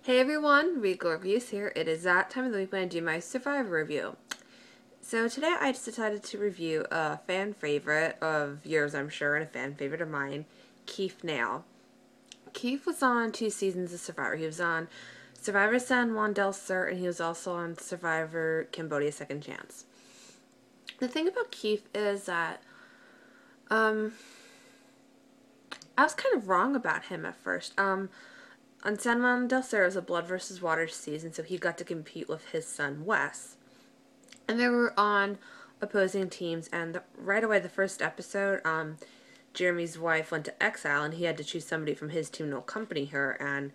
Hey everyone, Rico Reviews here. It is that time of the week when I do my Survivor review. So today I just decided to review a fan favorite of yours, I'm sure, and a fan favorite of mine, Keith Nale. Keith was on 2 seasons of Survivor. He was on Survivor San Juan del Sur, and he was also on Survivor Cambodia Second Chance. The thing about Keith is that I was kind of wrong about him at first. On San Juan del Sur, it was a blood versus water season, so he got to compete with his son Wes. And they were on opposing teams, and right away, the first episode, Jeremy's wife went to exile, and he had to choose somebody from his team to accompany her, and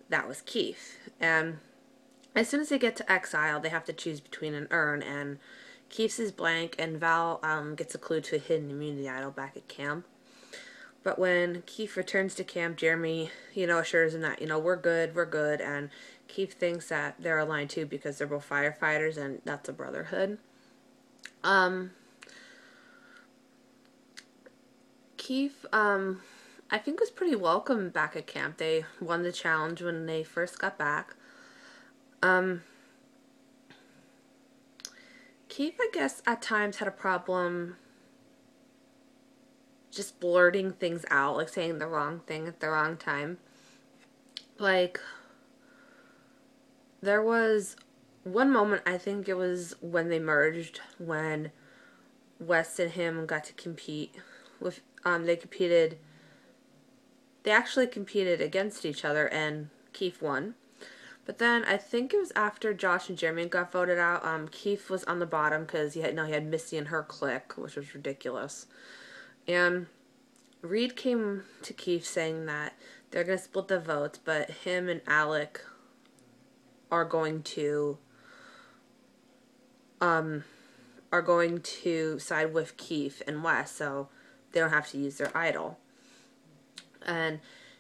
that was Keith. And as soon as they get to exile, they have to choose between an urn, and Keith's is blank, and Val gets a clue to a hidden immunity idol back at camp. But when Keith returns to camp, Jeremy, assures him that, we're good, and Keith thinks that they're aligned too because they're both firefighters, and that's a brotherhood. Keith, I think was pretty welcome back at camp. They won the challenge when they first got back. Keith, I guess, at times had a problem just blurting things out, like saying the wrong thing at the wrong time. Like, there was one moment, I think it was when they merged, when Wes and him got to compete with, they actually competed against each other, and Keith won. But then I think it was after Josh and Jeremy got voted out. Keith was on the bottom because he had Missy and her clique, which was ridiculous. And Reed came to Keith saying that they're going to split the votes, but him and Alec are going to side with Keith and Wes, so they don't have to use their idol. And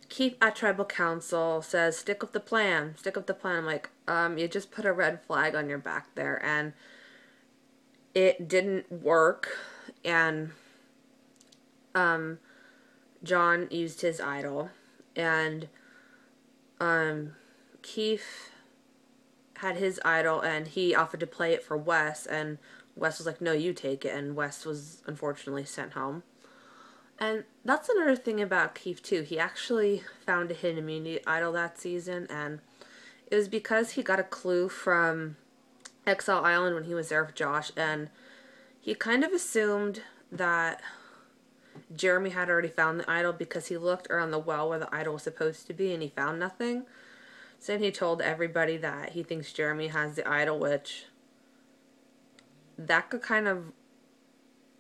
Keith at Tribal Council says, stick with the plan. I'm like, you just put a red flag on your back there, and it didn't work. And John used his idol, and Keith had his idol, and he offered to play it for Wes, and Wes was like, no, you take it, and Wes was unfortunately sent home. And that's another thing about Keith too. He actually found a hidden immunity idol that season, and it was because he got a clue from Exile Island when he was there with Josh, and he kind of assumed that Jeremy had already found the idol because he looked around the well where the idol was supposed to be and he found nothing. So then he told everybody that he thinks Jeremy has the idol, which that could kind of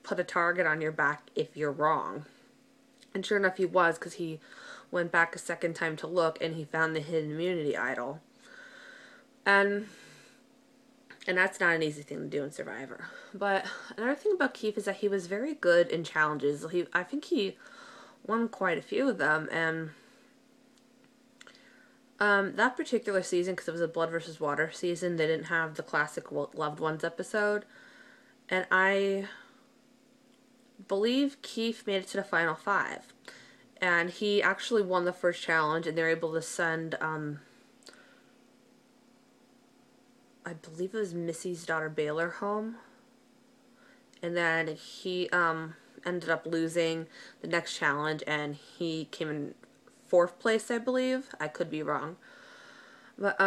put a target on your back if you're wrong. And sure enough, he was, because he went back a second time to look and he found the hidden immunity idol. And that's not an easy thing to do in Survivor. But another thing about Keith is that he was very good in challenges. I think he won quite a few of them. And that particular season, because it was a blood versus water season, they didn't have the classic Loved Ones episode. And I believe Keith made it to the final 5. And he actually won the first challenge, and they were able to send I believe it was Missy's daughter Baylor home. And then he ended up losing the next challenge, and he came in 4th place, I believe. I could be wrong. But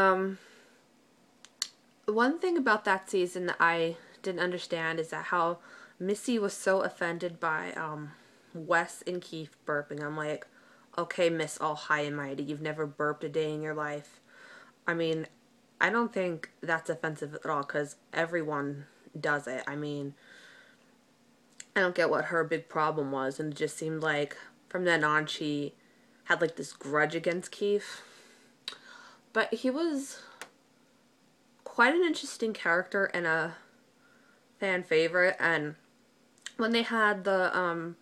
one thing about that season that I didn't understand is that how Missy was so offended by Wes and Keith burping. I'm like, okay, Miss All High and Mighty, you've never burped a day in your life. I mean, I don't think that's offensive at all, because everyone does it. I mean, I don't get what her big problem was, and it just seemed like from then on she had like this grudge against Keith. But he was quite an interesting character and a fan favorite, and when they had the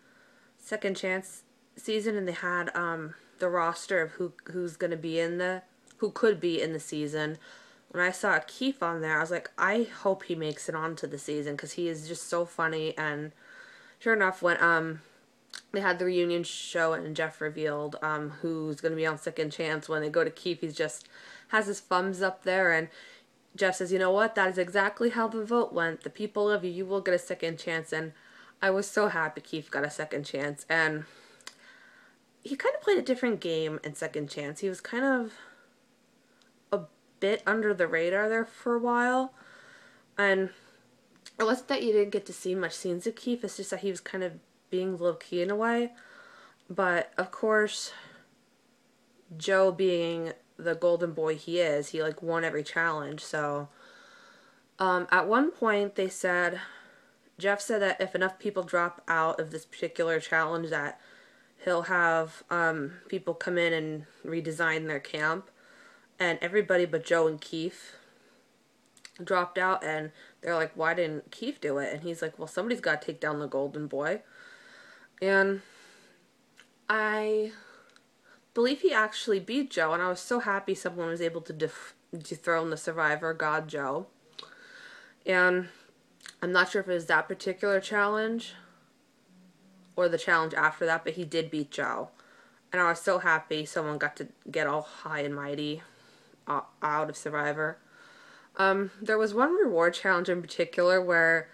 Second Chance season and they had the roster of who's gonna be who could be in the season, when I saw Keith on there, I was like, I hope he makes it onto the season, because he is just so funny. And sure enough, when they had the reunion show and Jeff revealed who's going to be on second chance. When they go to Keith, he just has his thumbs up there, and Jeff says, you know what, that is exactly how the vote went. The people love you. You will get a second chance. And I was so happy Keith got a second chance. And he kind of played a different game in second chance. He was kind of a bit under the radar there for a while. And it wasn't that you didn't get to see much scenes of Keith. It's just that he was kind of being low-key in a way. But, of course, Joe being the golden boy he is, he like won every challenge. So at one point they said, Jeff said that if enough people drop out of this particular challenge, that he'll have people come in and redesign their camp. And everybody but Joe and Keith dropped out, and they're like, why didn't Keith do it? And he's like, well, somebody's got to take down the golden boy. And I believe he actually beat Joe, and I was so happy someone was able to dethrone the survivor god Joe. And I'm not sure if it was that particular challenge or the challenge after that, but he did beat Joe. And I was so happy someone got to get all high and mighty out of Survivor. There was one reward challenge in particular where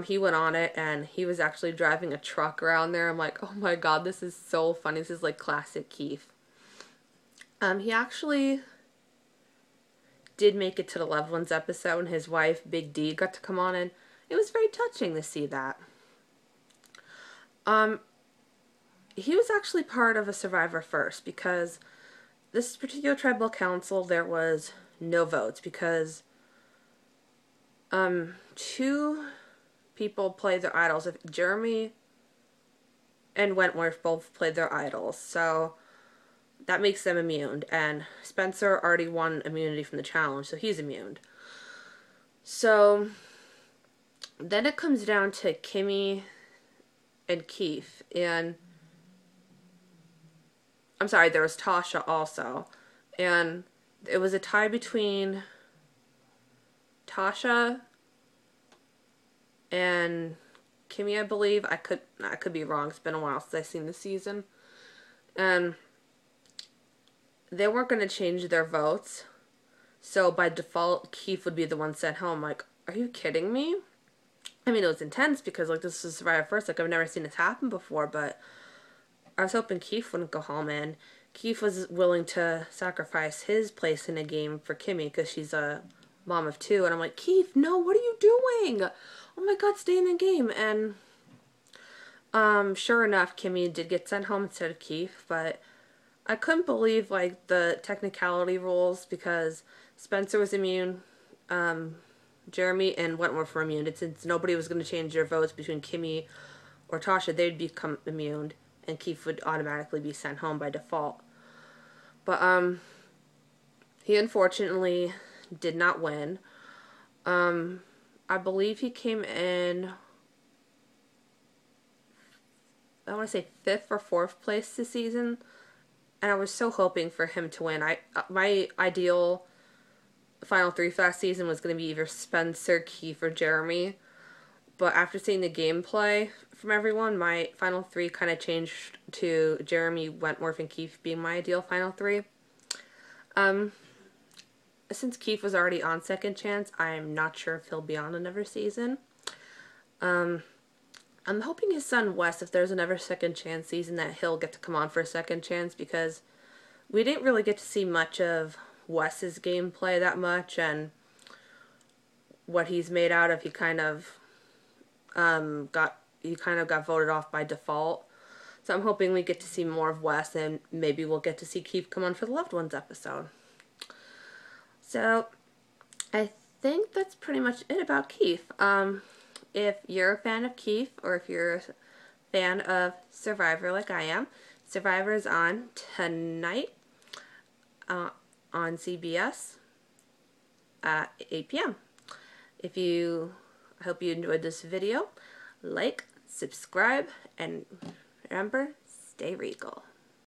he went on it and he was actually driving a truck around there. I'm like, oh my god, this is so funny. This is like classic Keith. He actually did make it to the Loved Ones episode, and his wife, Big D, got to come on, and it was very touching to see that. He was actually part of a Survivor first, because this particular tribal council, there was no votes, because two people played their idols. If Jeremy and Wentworth both played their idols, so that makes them immune. And Spencer already won immunity from the challenge, so he's immune. So then it comes down to Kimmy and Keith, and I'm sorry, there was Tasha also, and it was a tie between Tasha and Kimmy, I believe. I could be wrong. It's been a while since I've seen the season. And they weren't going to change their votes. So by default, Keith would be the one sent home. Like, are you kidding me? I mean, it was intense because, like, this is Survivor first. Like, I've never seen this happen before, but I was hoping Keith wouldn't go home. And Keith was willing to sacrifice his place in a game for Kimmy because she's a mom of two. And I'm like, Keith, no, what are you doing? Oh my god, stay in the game. And sure enough, Kimmy did get sent home instead of Keith, but I couldn't believe like the technicality rules, because Spencer was immune, Jeremy and Wentworth were immune. Since nobody was going to change their votes between Kimmy or Tasha, they'd become immune, and Keith would automatically be sent home by default. But he unfortunately did not win. I believe he came in, I want to say 5th or 4th place this season, and I was so hoping for him to win. My ideal final 3 for that season was going to be either Spencer, Keith, or Jeremy, but after seeing the gameplay from everyone, my final 3 kind of changed to Jeremy, Wentworth, and Keith being my ideal final 3. Since Keith was already on second chance, I'm not sure if he'll be on another season. I'm hoping his son Wes, if there's another second chance season, that he'll get to come on for a second chance, because we didn't really get to see much of Wes's gameplay that much, and what he's made out of. He kind of got voted off by default. So I'm hoping we get to see more of Wes, and maybe we'll get to see Keith come on for the Loved Ones episode. So I think that's pretty much it about Keith. If you're a fan of Keith, or if you're a fan of Survivor like I am, Survivor is on tonight on CBS at 8 p.m. I hope you enjoyed this video. Like, subscribe, and remember, stay regal.